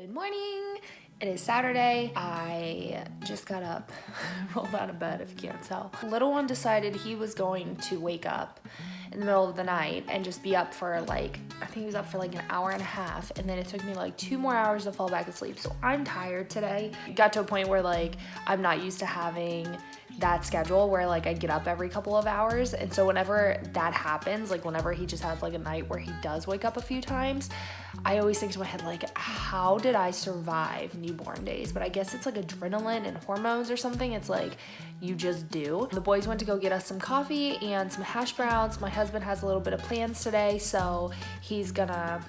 Good morning. It is Saturday. I just got up, rolled out of bed if you can't tell. Little one decided he was going to wake up in the middle of the night and just be up for I think he was up for like an hour and a half, and then it took me like 2 more hours to fall back asleep. So I'm tired today. It got to a point where like I'm not used to having that schedule where like I get up every couple of hours, and so whenever that happens, like whenever he just has like a night where he does wake up a few times, I always think to my head like, how did I survive newborn days? But I guess it's like adrenaline and hormones or something. It's like you just do. The boys went to go get us some coffee and some hash browns. My husband has a little bit of plans today, so he's gonna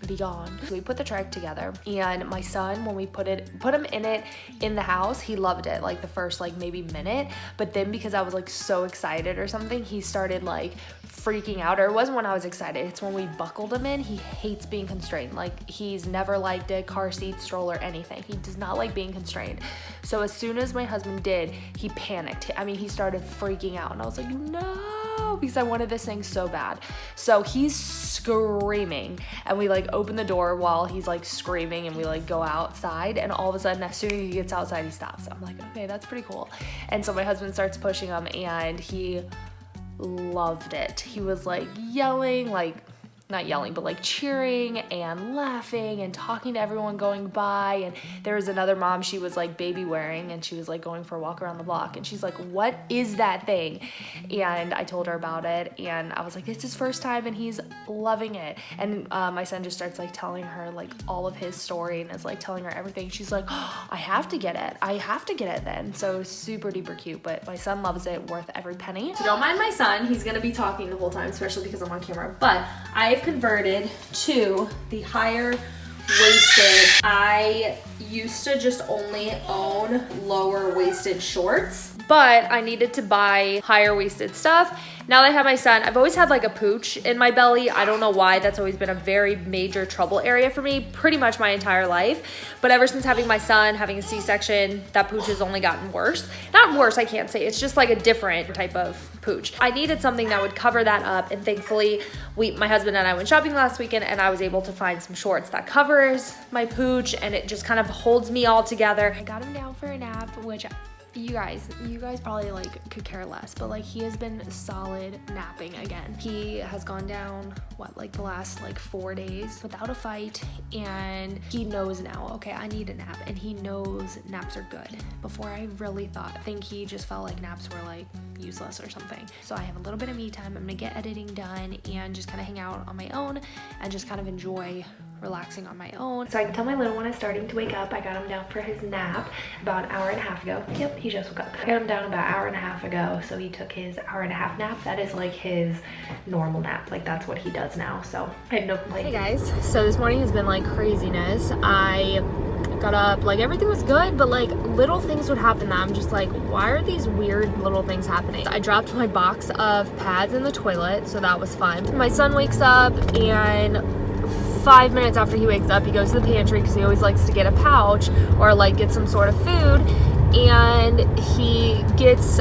be gone. So we put the trike together, and my son, when we put him in it in the house, he loved it like the first like maybe minute, but then because I was like so excited or something, he started like freaking out. Or it wasn't when I was excited, it's when we buckled him in. He hates being constrained. Like he's never liked it, car seat, stroller, anything. He does not like being constrained. So as soon as my husband did, he panicked. I mean, he started freaking out, and I was like, no, because I wanted this thing so bad. So he's screaming, and we like open the door while he's like screaming, and we like go outside, and all of a sudden as soon as he gets outside, he stops. I'm like, okay, that's pretty cool. And so my husband starts pushing him, and he loved it. He was like yelling, like not yelling, but like cheering and laughing and talking to everyone going by. And there was another mom, she was like baby wearing, and she was like going for a walk around the block, and she's like, what is that thing? And I told her about it, and I was like, it's his first time and he's loving it. And my son just starts like telling her like all of his story, and is like telling her everything. She's like, oh, I have to get it then. So super duper cute. But my son loves it, worth every penny. So don't mind my son, he's gonna be talking the whole time, especially because I'm on camera. But I've converted to the higher waisted. I used to just only own lower waisted shorts, but I needed to buy higher waisted stuff. Now that I have my son, I've always had like a pooch in my belly. I don't know why. That's always been a very major trouble area for me pretty much my entire life. But ever since having my son, having a C-section, that pooch has only gotten worse. Not worse, I can't say. It's just like a different type of pooch. I needed something that would cover that up, and thankfully my husband and I went shopping last weekend, and I was able to find some shorts that covers my pooch, and it just kind of holds me all together. I got him down for a nap, which you guys probably like could care less, but like he has been solid napping again. He has gone down like the last like 4 days without a fight, and he knows now, okay, I need a nap, and he knows naps are good. Before I really think he just felt like naps were like useless or something. So I have a little bit of me time. I'm gonna get editing done and just kind of hang out on my own and just kind of enjoy relaxing on my own. So I can tell my little one is starting to wake up. I got him down for his nap about an hour and a half ago. Yep, he just woke up. I got him down about an hour and a half ago, so he took his hour and a half nap. That is like his normal nap. Like that's what he does now, so I have no complaints. Hey guys, so this morning has been like craziness. I got up, like everything was good, but like little things would happen that I'm just like, why are these weird little things happening? I dropped my box of pads in the toilet, so that was fun. My son wakes up, and 5 minutes after he wakes up, he goes to the pantry because he always likes to get a pouch or like get some sort of food, and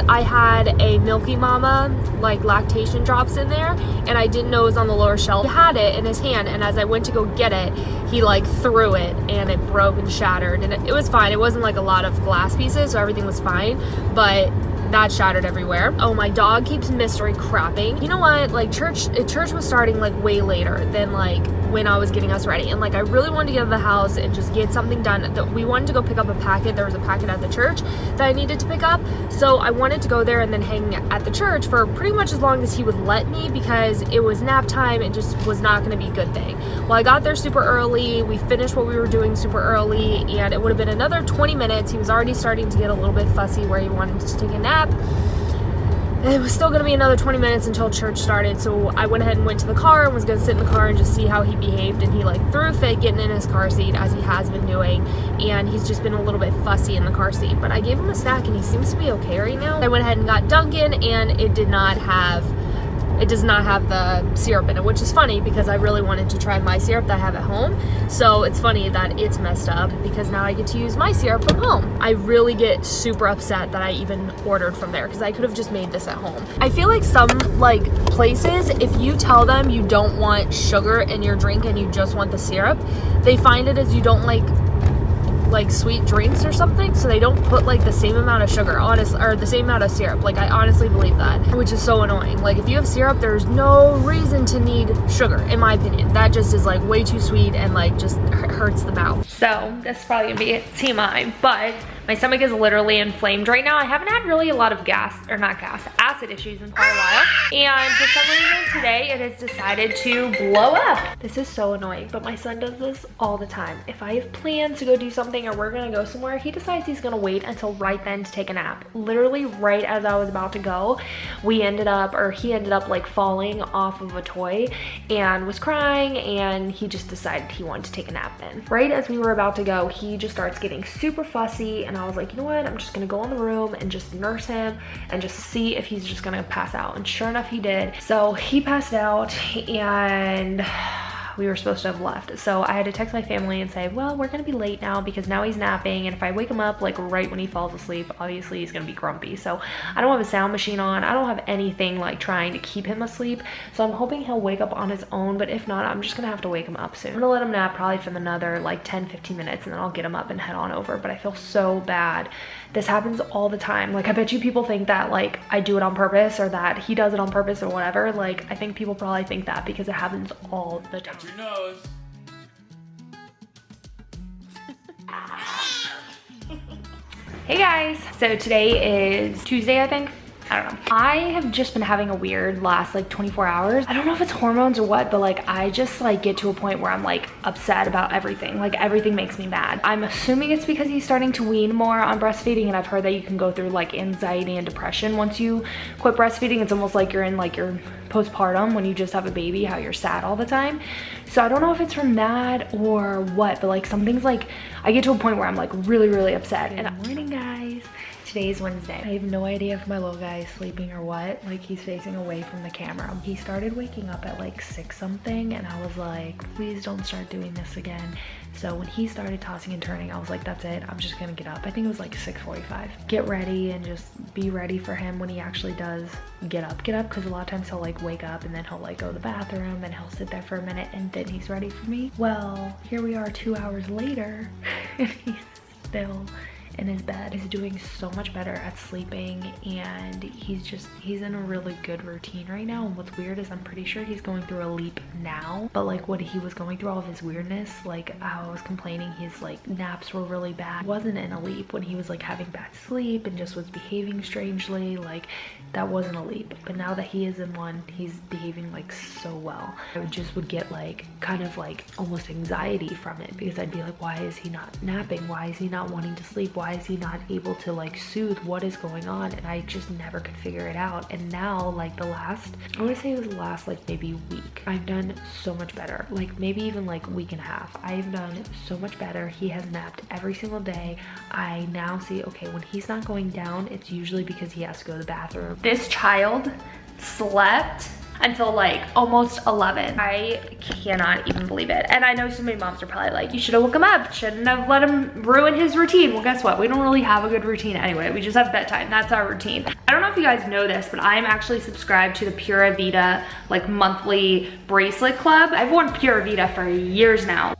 I had a Milky Mama like lactation drops in there, and I didn't know it was on the lower shelf. He had it in his hand, and as I went to go get it, he like threw it, and it broke and shattered, and it was fine. It wasn't like a lot of glass pieces, so everything was fine, but that shattered everywhere. Oh, my dog keeps mystery crapping. You know what? Like church was starting like way later than like when I was getting us ready, and like I really wanted to get out of the house and just get something done. We wanted to go pick up a packet. There was a packet at the church that I needed to pick up, so I wanted to go there and then hang at the church for pretty much as long as he would let me, because it was nap time. It just was not going to be a good thing. Well, I got there super early. We finished what we were doing super early, and it would have been another 20 minutes. He was already starting to get a little bit fussy where he wanted to take a nap. It was still going to be another 20 minutes until church started, so I went ahead and went to the car and was going to sit in the car and just see how he behaved, and he like threw a fit getting in his car seat, as he has been doing, and he's just been a little bit fussy in the car seat. But I gave him a snack, and he seems to be okay right now. I went ahead and got Dunkin', and it did not have It does not have the syrup in it, which is funny because I really wanted to try my syrup that I have at home. So it's funny that it's messed up because now I get to use my syrup from home. I really get super upset that I even ordered from there because I could have just made this at home. I feel like some like places, if you tell them you don't want sugar in your drink and you just want the syrup, they find it as you don't like sweet drinks or something, so they don't put like the same amount of sugar, or the same amount of syrup. Like, I honestly believe that, which is so annoying. Like, if you have syrup, there's no reason to need sugar, in my opinion. That just is like way too sweet and like just hurts the mouth. So this is probably gonna be TMI, but my stomach is literally inflamed right now. I haven't had really a lot of acid issues in quite a while. And for some reason today, it has decided to blow up. This is so annoying, but my son does this all the time. If I have plans to go do something or we're gonna go somewhere, he decides he's gonna wait until right then to take a nap. Literally right as I was about to go, he ended up like falling off of a toy and was crying, and he just decided he wanted to take a nap then. Right as we were about to go, he just starts getting super fussy, and I was like, you know what, I'm just gonna go in the room and just nurse him and just see if he's just gonna pass out. And sure enough, he did. So he passed out, and we were supposed to have left. So I had to text my family and say, well, we're gonna be late now because now he's napping, and if I wake him up like right when he falls asleep, obviously he's gonna be grumpy. So I don't have a sound machine on. I don't have anything like trying to keep him asleep. So I'm hoping he'll wake up on his own, but if not, I'm just gonna have to wake him up soon. I'm gonna let him nap probably for another like 10-15 minutes, and then I'll get him up and head on over. But I feel so bad. This happens all the time. Like, I bet you people think that like I do it on purpose or that he does it on purpose or whatever. Like, I think people probably think that because it happens all the time. Your nose. Hey guys, so today is Tuesday, I think. I don't know. I have just been having a weird last like 24 hours. I don't know if it's hormones or what, but like I just like get to a point where I'm like upset about everything. Like, everything makes me mad. I'm assuming it's because he's starting to wean more on breastfeeding, and I've heard that you can go through like anxiety and depression once you quit breastfeeding. It's almost like you're in like your postpartum when you just have a baby, how you're sad all the time. So I don't know if it's from that or what, but like something's like, I get to a point where I'm like really upset. And good morning, guys. Today's Wednesday. I have no idea if my little guy is sleeping or what. Like, he's facing away from the camera. He started waking up at like 6 something, and I was like, please don't start doing this again. So when he started tossing and turning, I was like, that's it, I'm just gonna get up. I think it was like 6:45. Get ready and just be ready for him when he actually does get up, because a lot of times he'll like wake up and then he'll like go to the bathroom and he'll sit there for a minute and then he's ready for me. Well, here we are 2 hours later and he's still in his bed. He's doing so much better at sleeping, and he's in a really good routine right now. And what's weird is I'm pretty sure he's going through a leap now, but like when he was going through all of his weirdness, like how I was complaining his like naps were really bad, wasn't in a leap. When he was like having bad sleep and just was behaving strangely, like that wasn't a leap. But now that he is in one, he's behaving like so well. I would get like kind of like almost anxiety from it, because I'd be like, why is he not napping? Why is he not wanting to sleep? Why is he not able to like soothe? What is going on? And I just never could figure it out. And now like I want to say it was the last like maybe week, I've done so much better. Like maybe even like week and a half, I've done so much better. He has napped every single day. I now see, okay, when he's not going down, it's usually because he has to go to the bathroom. This child slept until like almost 11. I cannot even believe it. And I know so many moms are probably like, you should have woke him up, shouldn't have let him ruin his routine. Well, guess what? We don't really have a good routine anyway. We just have bedtime. That's our routine. I don't know if you guys know this, but I'm actually subscribed to the Pura Vida like monthly bracelet club. I've worn Pura Vida for years now.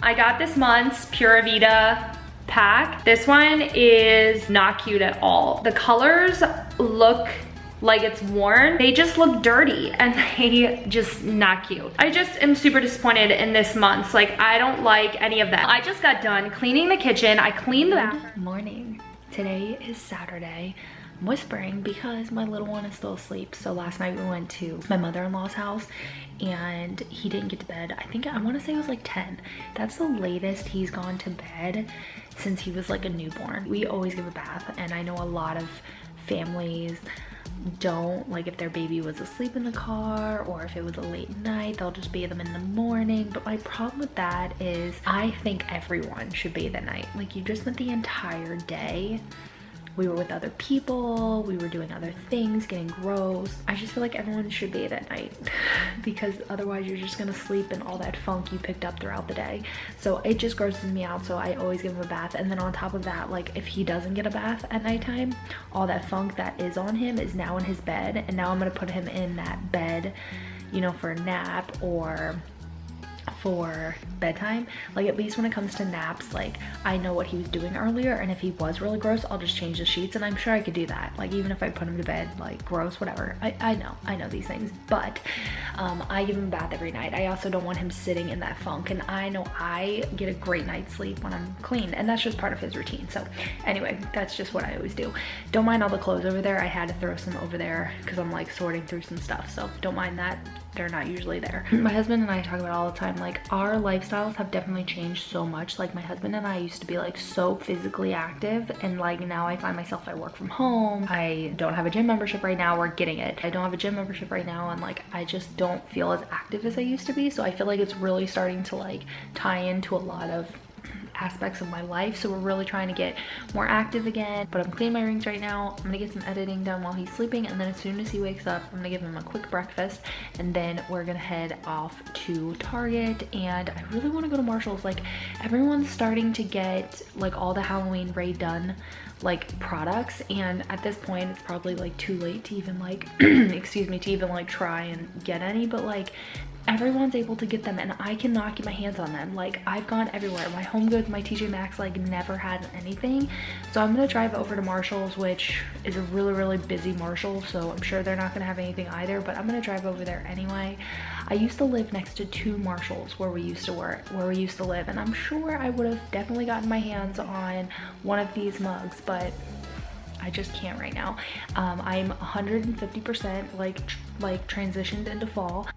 I got this month's Pura Vida pack. This one is not cute at all. The colors look like it's worn. They just look dirty and they just not cute. I just am super disappointed in this month's. Like, I don't like any of that. I just got done cleaning the kitchen. I cleaned the bathroom. Good morning. Today is Saturday. I'm whispering because my little one is still asleep. So last night we went to my mother-in-law's house and he didn't get to bed. I want to say it was like 10. That's the latest he's gone to bed since he was like a newborn. We always give a bath, and I know a lot of families don't, like if their baby was asleep in the car or if it was a late night, they'll just bathe them in the morning. But my problem with that is I think everyone should bathe at night. Like, you just spent the entire day, we were with other people, we were doing other things, getting gross. I just feel like everyone should bathe at night because otherwise you're just gonna sleep in all that funk you picked up throughout the day. So it just grosses me out, so I always give him a bath. And then on top of that, like if he doesn't get a bath at nighttime, all that funk that is on him is now in his bed, and now I'm gonna put him in that bed, you know, for a nap or for bedtime. Like, at least when it comes to naps, like I know what he was doing earlier, and if he was really gross, I'll just change the sheets, and I'm sure I could do that. Like, even if I put him to bed like gross, whatever, I know these things. But I give him a bath every night. I also don't want him sitting in that funk, and I know I get a great night's sleep when I'm clean, and that's just part of his routine. So anyway, that's just what I always do. Don't mind all the clothes over there. I had to throw some over there because I'm like sorting through some stuff, so don't mind that. They're not usually there. My husband and I talk about it all the time, like our lifestyles have definitely changed so much. Like, my husband and I used to be like so physically active, and like now I find myself, I work from home. I don't have a gym membership right now. We're getting it. I don't have a gym membership right now, and like I just don't feel as active as I used to be. So I feel like it's really starting to like tie into a lot of aspects of my life. So we're really trying to get more active again. But I'm cleaning my rings right now. I'm gonna get some editing done while he's sleeping, and then as soon as he wakes up, I'm gonna give him a quick breakfast, and then we're gonna head off to Target. And I really want to go to Marshall's. Like, everyone's starting to get like all the Halloween Rae Dunn like products, and at this point it's probably like too late to even like excuse me, to even like try and get any. But like, everyone's able to get them, and I cannot get my hands on them. Like, I've gone everywhere. My Home Goods, my TJ Maxx, like never had anything. So I'm gonna drive over to Marshall's, which is a really busy Marshall, so I'm sure they're not gonna have anything either, but I'm gonna drive over there anyway. I used to live next to 2 Marshalls where we used to live, and I'm sure I would have definitely gotten my hands on one of these mugs, but I just can't right now. I'm 150% like transitioned into fall.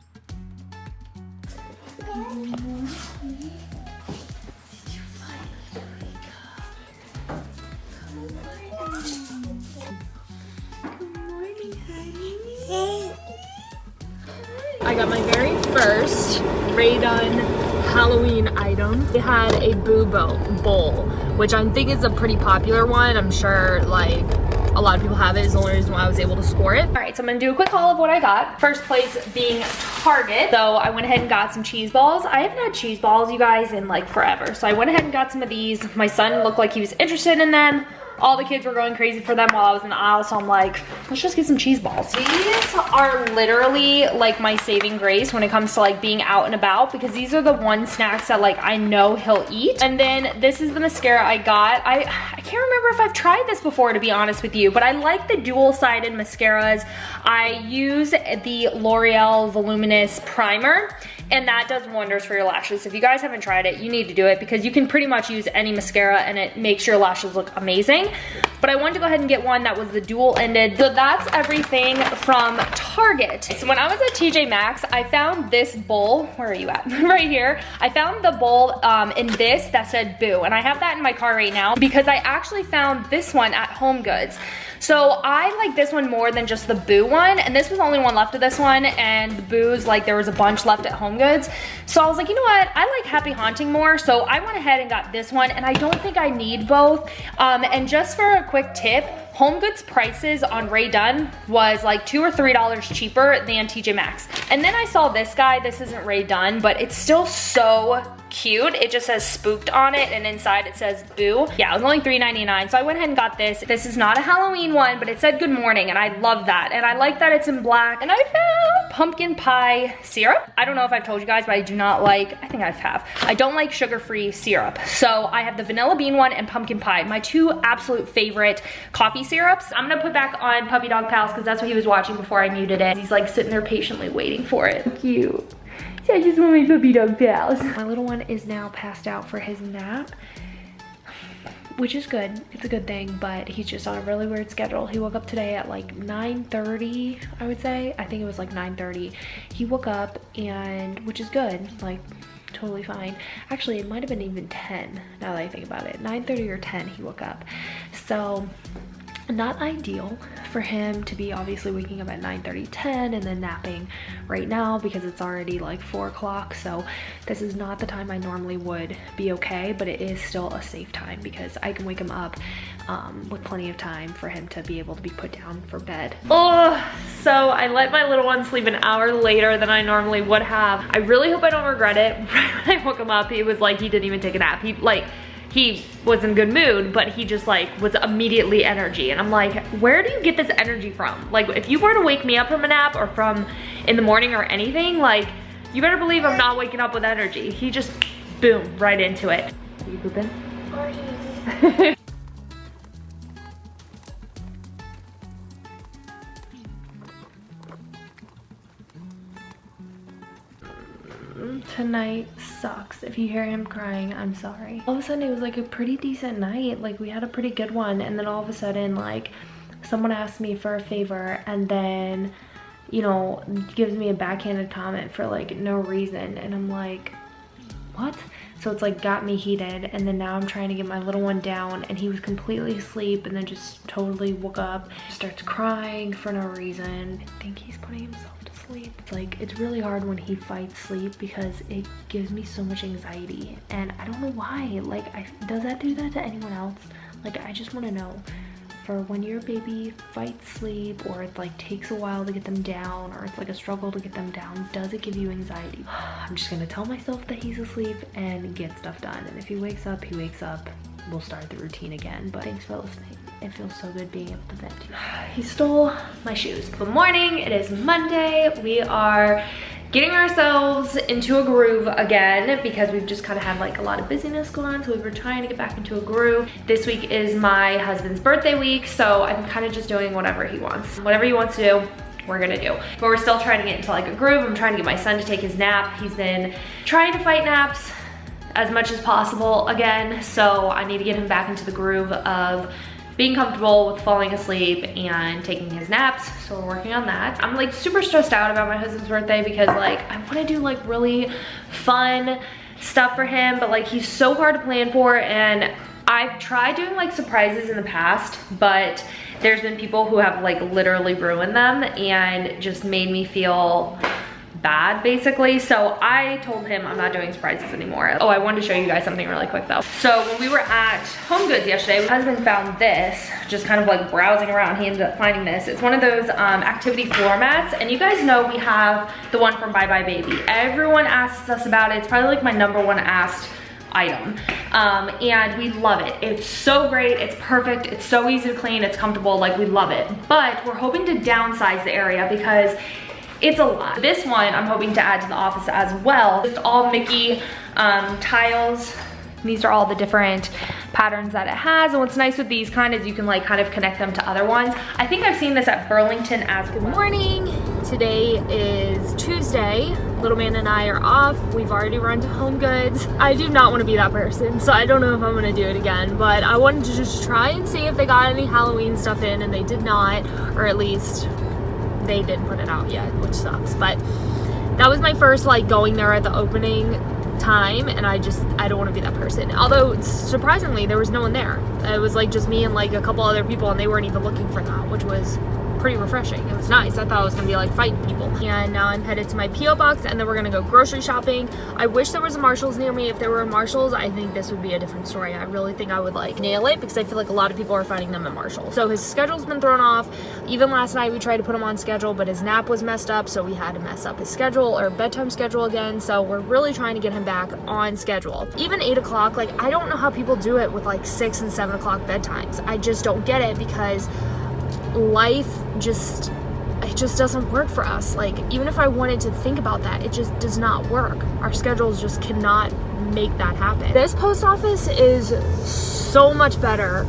I got my very first Rae Dunn Halloween item. They had a Boo bowl, which I think is a pretty popular one. I'm sure like a lot of people have it. Is the only reason why I was able to score it. All right, so I'm gonna do a quick haul of what I got. First place being Target. So I went ahead and got some cheese balls. I haven't had cheese balls, you guys, in like forever. So I went ahead and got some of these. My son looked like he was interested in them. All the kids were going crazy for them while I was in the aisle, so I'm like, let's just get some cheese balls. These are literally like my saving grace when it comes to like being out and about, because these are the one snacks that like I know he'll eat. And then this is the mascara I got. I can't remember if I've tried this before, to be honest with you, but I like the dual-sided mascaras. I use the L'Oreal Voluminous Primer, and that does wonders for your lashes. If you guys haven't tried it, you need to do it, because you can pretty much use any mascara and it makes your lashes look amazing. But I wanted to go ahead and get one that was the dual-ended. So that's everything from Target. So when I was at TJ Maxx, I found this bowl. Where are you at? Right here. I found the bowl in this that said Boo, and I have that in my car right now because I actually found this one at Home Goods. So I like this one more than just the Boo one, and this was the only one left of this one, and the Boos, like there was a bunch left at Home Goods. So I was like, you know what, I like Happy Haunting more, so I went ahead and got this one, and I don't think I need both. And just for a quick tip, Home Goods prices on Rae Dunn was like $2 or $3 cheaper than TJ Maxx. And then I saw this guy. This isn't Rae Dunn, but it's still so cute. It just says Spooked on it, and inside it says Boo. Yeah, it was only $3.99, so I went ahead and got this. This is not a Halloween one, but it said Good Morning, and I love that. And I like that it's in black. And I found pumpkin pie syrup. I don't know if I've told you guys, but I do not like, I think I have. I don't like sugar-free syrup. So I have the vanilla bean one and pumpkin pie, my 2 absolute favorite coffee syrups. I'm gonna put back on Puppy Dog Pals because that's what he was watching before I muted it. He's like sitting there patiently waiting for it. Cute. So I just want my Puppy Dog Pals. My little one is now passed out for his nap, which is good. It's a good thing, but he's just on a really weird schedule. He woke up today at like 9:30, I would say. I think it was like 9:30. He woke up, and which is good, like totally fine. Actually, it might have been even 10 now that I think about it. 9:30 or 10 he woke up. So not ideal for him to be obviously waking up at 9:30, 10 and then napping right now because it's already like 4 o'clock. So this is not the time I normally would be okay, but it is still a safe time because I can wake him up with plenty of time for him to be able to be put down for bed. Oh, so I let my little one sleep an hour later than I normally would have. I really hope I don't regret it. Right when I woke him up, he was like, he didn't even take a nap. He was in a good mood, but he just like was immediately energy. And I'm like, where do you get this energy from? Like, if you were to wake me up from a nap or from in the morning or anything, like, you better believe I'm not waking up with energy. He just, boom, right into it. Are you pooping? Tonight sucks. If you hear him crying, I'm sorry. All of a sudden it was like a pretty decent night. Like, we had a pretty good one, and then all of a sudden, like, someone asked me for a favor and then, you know, gives me a backhanded comment for like no reason, and I'm like, what? So it's like got me heated, and then now I'm trying to get my little one down, and he was completely asleep and then just totally woke up, starts crying for no reason. I think he's putting himself to sleep. It's like, it's really hard when he fights sleep because it gives me so much anxiety, and I don't know why. Like, does that do that to anyone else? Like, I just want to know, for when your baby fights sleep, or it like takes a while to get them down, or it's like a struggle to get them down, does it give you anxiety? I'm just gonna tell myself that he's asleep and get stuff done, and if he wakes up, he wakes up. We'll start the routine again. But thanks for listening. It feels so good being able to vent to you. He stole my shoes. Good morning, it is Monday. We are getting ourselves into a groove again because we've just kind of had like a lot of busyness going on, so we were trying to get back into a groove. This week is my husband's birthday week, so I'm kind of just doing whatever he wants. Whatever he wants to do, we're gonna do. But we're still trying to get into like a groove. I'm trying to get my son to take his nap. He's been trying to fight naps as much as possible again, so I need to get him back into the groove of being comfortable with falling asleep and taking his naps, so we're working on that. I'm like super stressed out about my husband's birthday because like I want to do like really fun stuff for him, but like he's so hard to plan for, and I've tried doing like surprises in the past, but there's been people who have like literally ruined them and just made me feel bad basically. So I told him I'm not doing surprises anymore. Oh, I wanted to show you guys something really quick though. So when we were at Home Goods yesterday, my husband found this, just kind of like browsing around. He ended up finding this. It's one of those activity floor mats, and you guys know we have the one from Bye Bye Baby. Everyone asks us about it. It's probably like my #1 asked item, and we love it. It's so great, it's perfect, it's so easy to clean, it's comfortable, like we love it. But we're hoping to downsize the area because it's a lot. This one I'm hoping to add to the office as well. Just all Mickey tiles. These are all the different patterns that it has, and what's nice with these is you can like kind of connect them to other ones. I think I've seen this at Burlington as well. Good morning. Today is Tuesday. Little man and I are off. We've already run to Home Goods. I do not want to be that person, so I don't know if I'm gonna do it again, but I wanted to just try and see if they got any Halloween stuff in, and they did not, or at least they didn't put it out yet, which sucks. But that was my first like going there at the opening time, and I don't want to be that person. Although surprisingly there was no one there. It was like just me and like a couple other people, and they weren't even looking for that, which was pretty refreshing. It was nice. I thought I was gonna be like fighting people. And now I'm headed to my P.O. box, and then we're gonna go grocery shopping. I wish there was a Marshall's near me. If there were a Marshall's, I think this would be a different story. I really think I would like nail it, because I feel like a lot of people are finding them at Marshall. So his schedule's been thrown off. Even last night we tried to put him on schedule, but his nap was messed up, so we had to mess up his schedule, or bedtime schedule again. So we're really trying to get him back on schedule. Even 8 o'clock, like I don't know how people do it with like 6 and 7 o'clock bedtimes. I just don't get it, because life it just doesn't work for us. Like, even if I wanted to think about that, it just does not work. Our schedules just cannot make that happen. This post office is so much better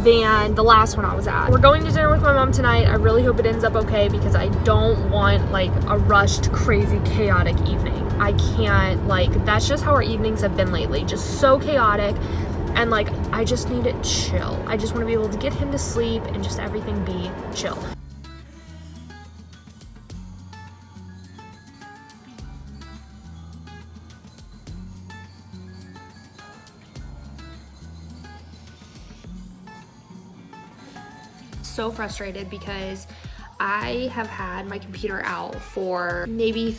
than the last one I was at. We're going to dinner with my mom tonight. I really hope it ends up okay, because I don't want like a rushed, crazy, chaotic evening. I can't, like, that's just how our evenings have been lately. Just so chaotic. And like, I just need it chill. I just want to be able to get him to sleep and just everything be chill. so frustrated because I have had my computer out for maybe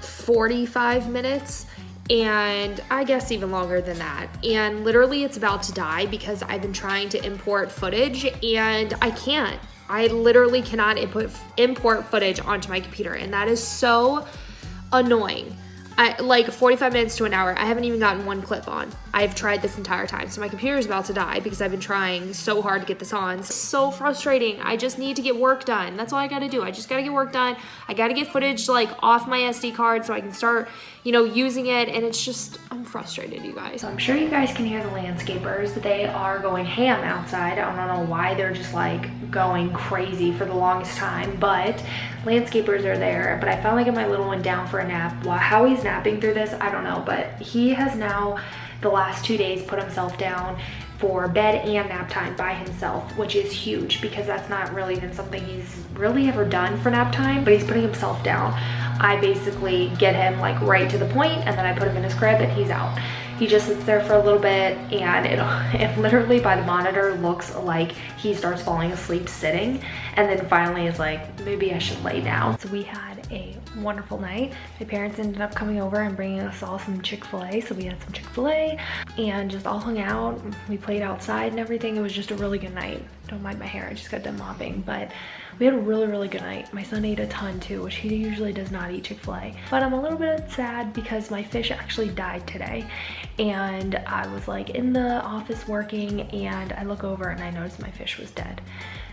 45 minutes, and I guess even longer than that. And literally it's about to die because I've been trying to import footage and I can't. I literally cannot import footage onto my computer, and that is so annoying. Like 45 minutes to an hour, I haven't even gotten one clip on. I've tried this entire time. So my computer is about to die because I've been trying so hard to get this on. It's so frustrating. I just need to get work done. That's all I gotta do. I just gotta get work done. I gotta get footage like off my SD card so I can start, you know, using it. And it's just, I'm frustrated, you guys. So I'm sure you guys can hear the landscapers. They are going ham outside. I don't know why they're just like going crazy for the longest time, but landscapers are there. But I finally got my little one down for a nap. Well, how he's napping through this, I don't know, but he has now the last 2 days put himself down for bed and nap time by himself, which is huge because that's not really been something he's really ever done for nap time, but he's putting himself down. I basically get him like right to the point and then I put him in his crib and he's out. He just sits there for a little bit and it literally by the monitor looks like he starts falling asleep sitting, and then finally is like, maybe I should lay down. So we had a wonderful night. My parents ended up coming over and bringing us all some Chick-fil-A. So we had some Chick-fil-A and just all hung out. We played outside and everything. It was just a really good night. Don't mind my hair, I just got done mopping, but we had a really good night. My son ate a ton too, which he usually does not eat Chick-fil-A. But I'm a little bit sad because my fish actually died today. And I was like in the office working and I look over and I noticed my fish was dead.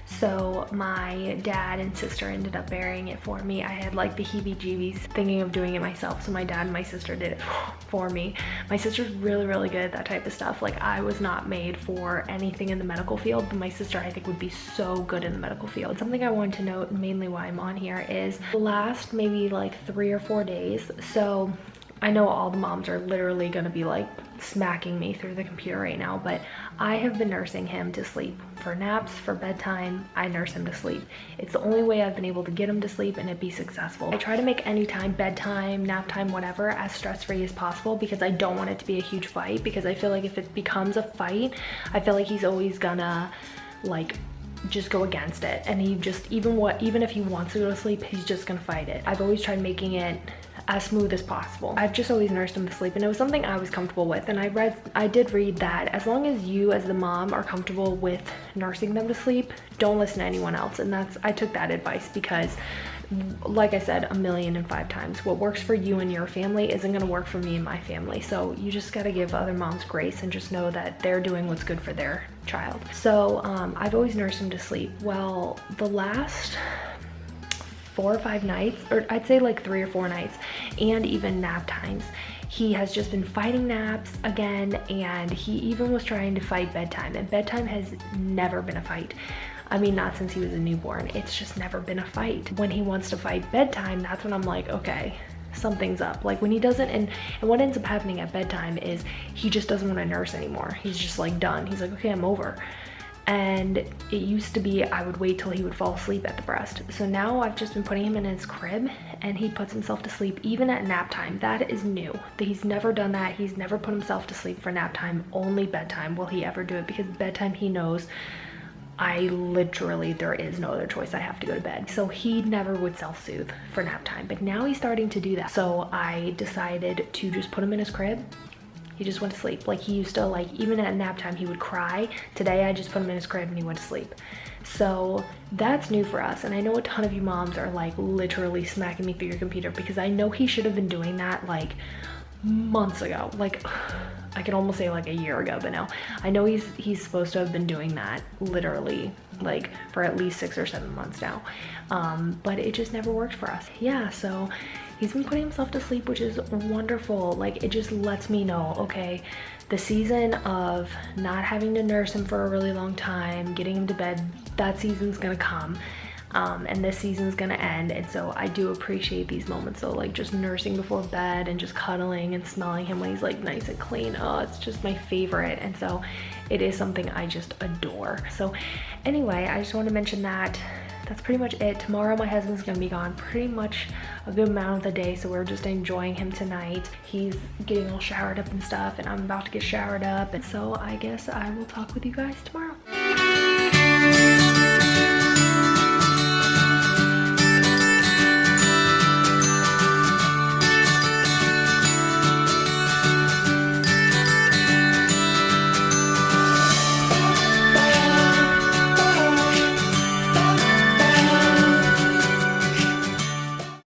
So my dad and sister ended up burying it for me. I had like the heebie-jeebies thinking of doing it myself. So my dad and my sister did it for me. My sister's really good at that type of stuff. Like I was not made for anything in the medical field, but my sister I think would be so good in the medical field. Something I wanted to note, mainly why I'm on here, is the last maybe like 3 or 4 days. So I know all the moms are literally gonna be like smacking me through the computer right now, but I have been nursing him to sleep. For naps, for bedtime, I nurse him to sleep. It's the only way I've been able to get him to sleep and it be successful. I try to make any time, bedtime, nap time, whatever, as stress-free as possible because I don't want it to be a huge fight, because I feel like if it becomes a fight, I feel like he's always gonna like just go against it, and he just, even if he wants to go to sleep, he's just gonna fight it. I've always tried making it as smooth as possible. I've just always nursed him to sleep, and it was something I was comfortable with. And I did read that as long as you as the mom are comfortable with nursing them to sleep, don't listen to anyone else. And I took that advice because, like I said 1,000,005 times, what works for you and your family isn't gonna work for me and my family. So you just gotta give other moms grace and just know that they're doing what's good for their child. So I've always nursed him to sleep. Well, the last 4 or 5 nights, or I'd say like 3 or 4 nights, and even nap times, he has just been fighting naps again, and he even was trying to fight bedtime, and bedtime has never been a fight. I mean, not since he was a newborn. It's just never been a fight. When he wants to fight bedtime, that's when I'm like, okay, something's up. Like when he doesn't, and what ends up happening at bedtime is he just doesn't want to nurse anymore. He's just like done. He's like, okay, I'm over. And it used to be I would wait till he would fall asleep at the breast. So now I've just been putting him in his crib and he puts himself to sleep even at nap time. That is new. He's never done that. He's never put himself to sleep for nap time. Only bedtime will he ever do it, because bedtime he knows there is no other choice. I have to go to bed. So he never would self-soothe for nap time, but now he's starting to do that. So I decided to just put him in his crib. He just went to sleep. Like he used to, like even at nap time he would cry. Today I just put him in his crib and he went to sleep. So that's new for us. And I know a ton of you moms are like literally smacking me through your computer, because I know he should have been doing that like months ago. Like I can almost say like a year ago, but no, I know he's supposed to have been doing that literally like for at least 6 or 7 months now. But it just never worked for us. Yeah, so he's been putting himself to sleep, which is wonderful. Like it just lets me know, okay, the season of not having to nurse him for a really long time, getting him to bed, that season's gonna come. And this season's gonna end, and so I do appreciate these moments. So like just nursing before bed and just cuddling and smelling him when he's like nice and clean, oh, it's just my favorite. And so it is something I just adore. So anyway, I just want to mention that. That's pretty much it. Tomorrow my husband's gonna be gone pretty much a good amount of the day, so we're just enjoying him tonight. He's getting all showered up and stuff, and I'm about to get showered up, and so I guess I will talk with you guys tomorrow.